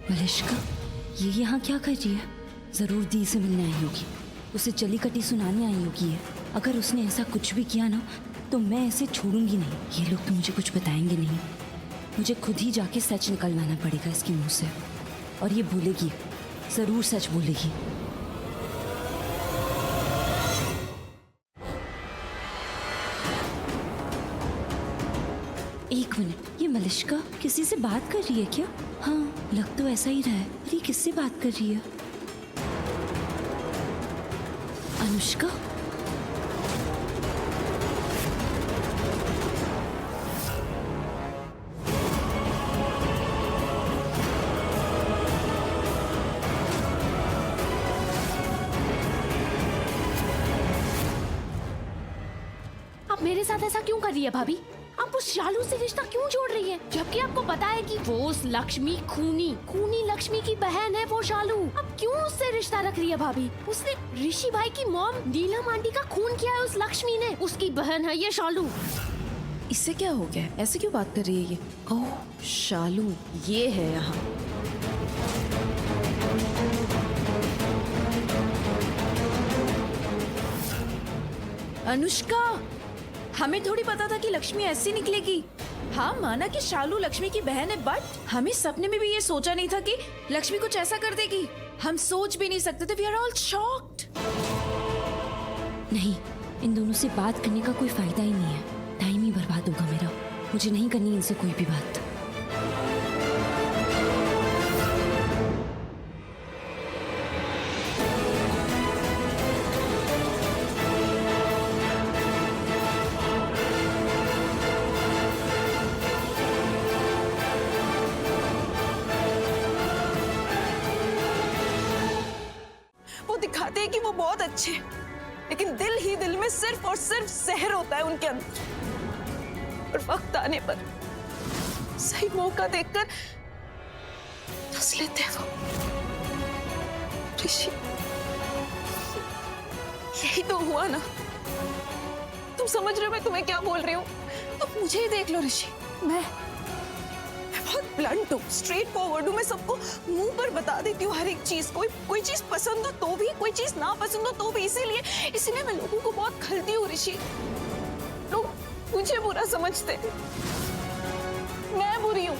मलिष्का, ये यहाँ क्या कर रही है? जरूर दी से मिलने आई होगी, उसे जली कटी सुनाने आई होगी है। अगर उसने ऐसा कुछ भी किया ना तो मैं इसे छोड़ूंगी नहीं। ये लोग तो मुझे कुछ बताएंगे नहीं, मुझे खुद ही जाके सच निकलवाना पड़ेगा इसके मुंह से। और ये बोलेगी, जरूर सच बोलेगी। एक मिनट, ये मलिष्का किसी से बात कर रही है क्या? हाँ, लग तो ऐसा ही रहा है। पर ये किससे बात कर रही है? अनुष्का? आप मेरे साथ ऐसा क्यों कर रही है भाभी? आप उस शालू से रिश्ता क्यों जोड़ रही है, जबकि आपको पता है कि वो उस लक्ष्मी खूनी लक्ष्मी की बहन है वो शालू। अब क्यों उससे रिश्ता रख रही है भाभी? उसने ऋषि भाई की मॉम नीलम आंटी का खून किया है उस लक्ष्मी ने, उसकी बहन है ये शालू। इससे क्या हो गया? ऐसे क्यों बात कर रही है ये? ओह शालू, ये है यहाँ। अनुष्का, हमें थोड़ी पता था कि लक्ष्मी ऐसी निकलेगी। हाँ माना कि शालू लक्ष्मी की बहन है, बट हमें सपने में भी ये सोचा नहीं था कि लक्ष्मी कुछ ऐसा कर देगी। हम सोच भी नहीं सकते थे। We are all shocked. नहीं, इन दोनों से बात करने का कोई फायदा ही नहीं है, टाइम ही बर्बाद होगा मेरा। मुझे नहीं करनी इनसे कोई भी बात। दिखाते हैं कि वो बहुत अच्छे हैं, लेकिन दिल ही दिल में सिर्फ और सिर्फ जहर होता है उनके अंदर। और वक्त आने पर सही मौका देखकर डस लेते हैं वो। ऋषि, यही तो हुआ ना। तुम समझ रहे हो मैं तुम्हें क्या बोल रही हूँ? अब मुझे ही देख लो ऋषि, मैं बहुत ब्लंट हूँ, स्ट्रेट फॉरवर्ड हूँ। मैं सबको मुंह पर बता देती हूँ हर एक चीज। कोई चीज पसंद हो तो भी, कोई चीज ना पसंद हो तो भी। इसीलिए मैं लोगों को बहुत खलती हूँ ऋषि। लोग मुझे बुरा समझते हैं, मैं बुरी हूँ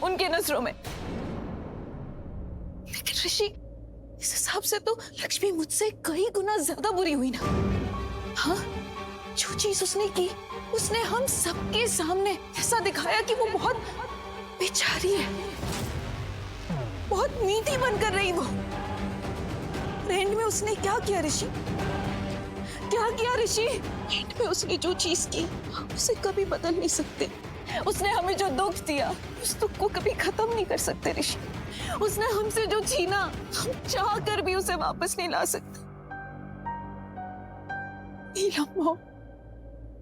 उनके नजरों में। लेकिन ऋषि, इस हिसाब से तो लक्ष्मी मुझसे कई गुना ज्यादा बुरी हुई ना। हाँ, जो चीज उसने की, उसने हम सबके सामने ऐसा दिखाया कि वो बहुत बेचारी है, बहुत मीठी बनकर रही वो। एंड में उसने क्या किया ऋषि? क्या किया ऋषि? एंड में उसने जो चीज की उसे कभी बदल नहीं सकते। उसने हमें जो दुख दिया उस दुख को कभी खत्म नहीं कर सकते ऋषि। उसने हमसे जो छीना हम चाह कर भी उसे वापस नहीं ला सकते। नीलम मॉम,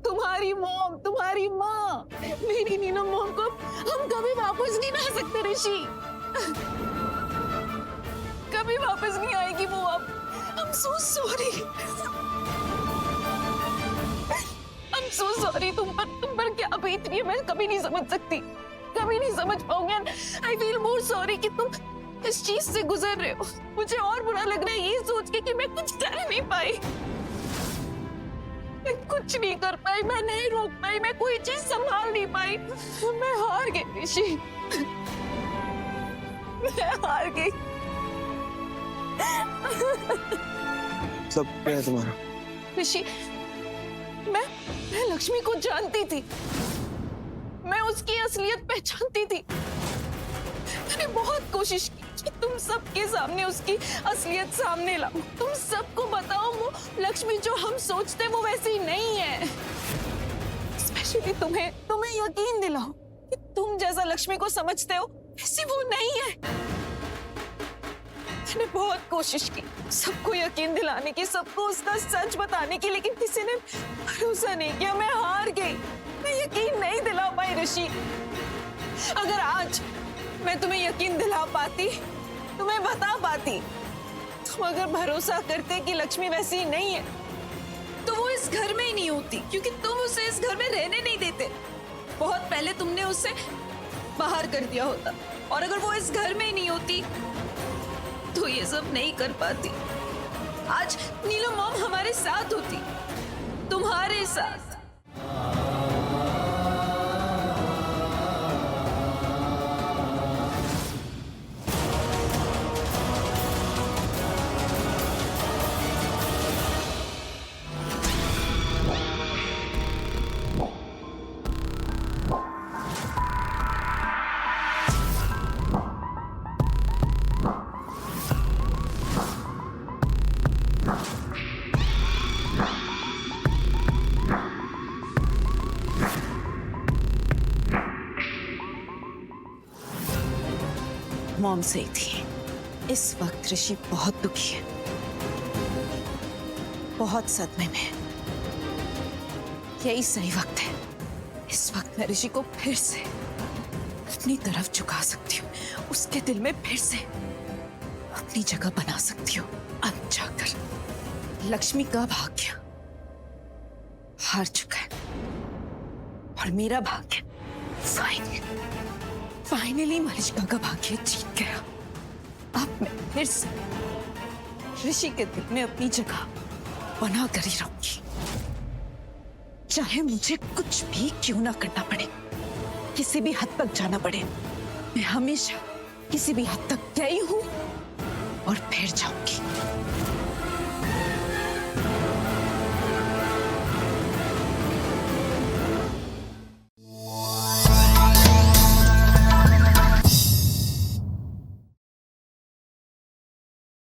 तुम्हारी माँ, मेरी नीलम मॉम को हम कभी वापस नहीं ला सकते ऋषि। कभी वापस नहीं आएगी वो अब। I'm so sorry। I'm so sorry। तुम पर क्या बीत रही है मैं कभी नहीं समझ सकती, कभी नहीं समझ पाऊंगी। I feel more sorry कि तुम इस चीज से गुजर रहे हो। मुझे और बुरा लग रहा है ये सोच के कि मैं कुछ कर नहीं पाई, मैं कुछ नहीं कर पाई, मैं नहीं रोक पाई, मैं कोई चीज संभाल नहीं पाई। मैं हार गई ऋषि, मैं हार गई। सब क्या है तुम्हारा? ऋषि, मैं लक्ष्मी को जानती थी, मैं उसकी असलियत पहचानती थी। मैंने बहुत कोशिश की कि तुम सबके सामने उसकी असलियत सामने लाऊं, तुम सबको बताओ वो लक्ष्मी जो हम सोचते वो वैसी नहीं है। स्पेशली तुम्हें यकीन दिलाओ कि तुम जैसा लक्ष्मी को समझते हो वैसी वो नहीं है। मैंने बहुत कोशिश की सबको यकीन दिलाने की, सबको उसका सच बताने की, लेकिन किसी ने भरोसा नहीं किया। मैं हार गई, मैं यकीन नहीं दिला पाई ऋषि। अगर आज मैं तुम्हें यकीन दिला पाती, तुम्हें बता पाती, तुम अगर भरोसा करते कि लक्ष्मी वैसी नहीं है तो वो इस घर में ही नहीं होती, क्योंकि तुम उसे इस घर में रहने नहीं देते। बहुत पहले तुमने उसे बाहर कर दिया होता, और अगर वो इस घर में ही नहीं होती तो ये सब नहीं कर पाती। आज नीलम मॉम हमारे साथ होती, तुम्हारे साथ। मॉम सही थी। इस वक्त ऋषि बहुत दुखी है, बहुत सदमे में है। यही सही वक्त है। इस वक्त मैं ऋषि को फिर से अपनी तरफ झुका सकती हूँ, उसके दिल में फिर से अपनी जगह बना सकती हूँ। अब जाकर लक्ष्मी का भाग्य हार चुका है और मेरा भाग्य फाइनली मलिष्का का भाग्य जीत गया। अब मैं फिर से ऋषि के दिल में अपनी जगह बना कर ही रहूंगी, चाहे मुझे कुछ भी क्यों ना करना पड़े, किसी भी हद तक जाना पड़े। मैं हमेशा किसी भी हद तक गई हूं और फिर जाऊंगी।